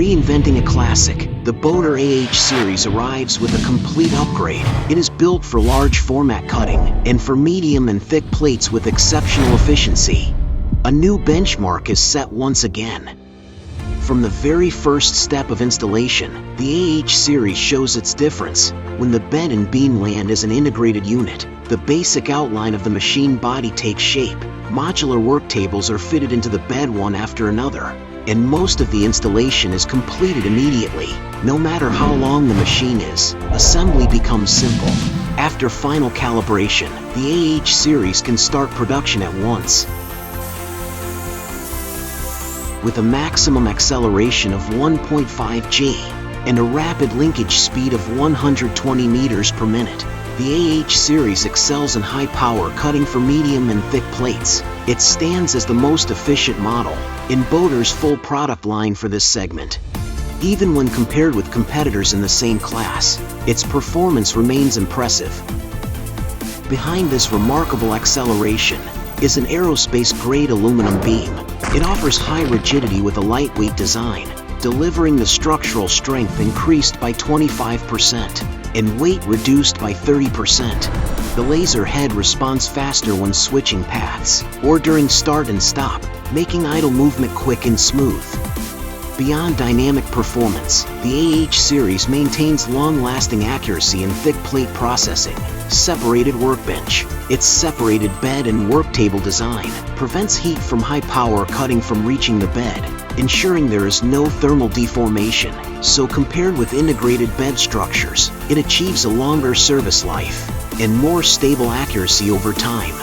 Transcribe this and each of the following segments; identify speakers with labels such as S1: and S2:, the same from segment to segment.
S1: Reinventing a classic, the Bodor series arrives with a complete upgrade. It is built for large format cutting and for medium and thick plates with exceptional efficiency. A new benchmark is set once again. From the very first step of installation, the series shows its difference. When the bed and beam land as an integrated unit, the basic outline of the machine body takes shape. Modular work tables are fitted into the bed one after another, and most of the installation is completed immediately. No matter how long the machine is, assembly becomes simple. After final calibration, the series can start production at once. With a maximum acceleration of 1.5 G and a rapid linkage speed of 120 meters per minute, the series excels in high-power cutting for medium and thick plates. It stands as the most efficient model in Bodor's full product line for this segment. Even when compared with competitors in the same class, its performance remains impressive. Behind this remarkable acceleration is an aerospace-grade aluminum beam. It offers high rigidity with a lightweight design, delivering the structural strength increased by 25% and weight reduced by 30%. The laser head responds faster when switching paths or during start and stop, making idle movement quick and smooth. Beyond dynamic performance, the series maintains long-lasting accuracy in thick plate processing. Separated workbench. Its separated bed and work table design prevents heat from high-power cutting from reaching the bed, ensuring there is no thermal deformation. So compared with integrated bed structures, it achieves a longer service life and more stable accuracy over time.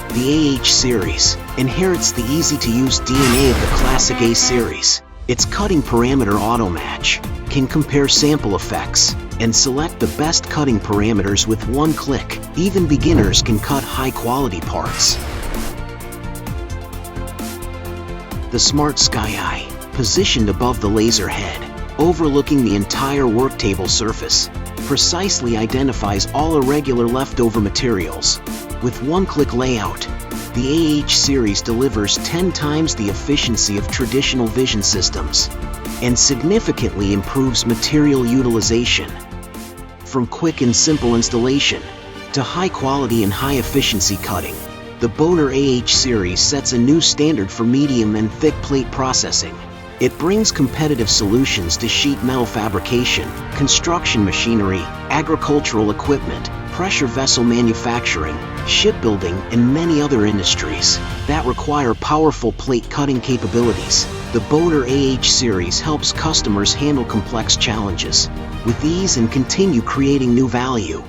S1: The series inherits the easy-to-use DNA of the classic A series. Its cutting parameter auto-match can compare sample effects and select the best cutting parameters with one click. Even beginners can cut high-quality parts. The Smart Sky Eye, positioned above the laser head, overlooking the entire work table surface, precisely identifies all irregular leftover materials. With one-click layout, the series delivers 10 times the efficiency of traditional vision systems and significantly improves material utilization. From quick and simple installation to high quality and high efficiency cutting, the Bodor series sets a new standard for medium and thick plate processing. It brings competitive solutions to sheet metal fabrication, construction machinery, agricultural equipment, pressure vessel manufacturing, shipbuilding, and many other industries that require powerful plate cutting capabilities. The Bodor series helps customers handle complex challenges with ease and continue creating new value.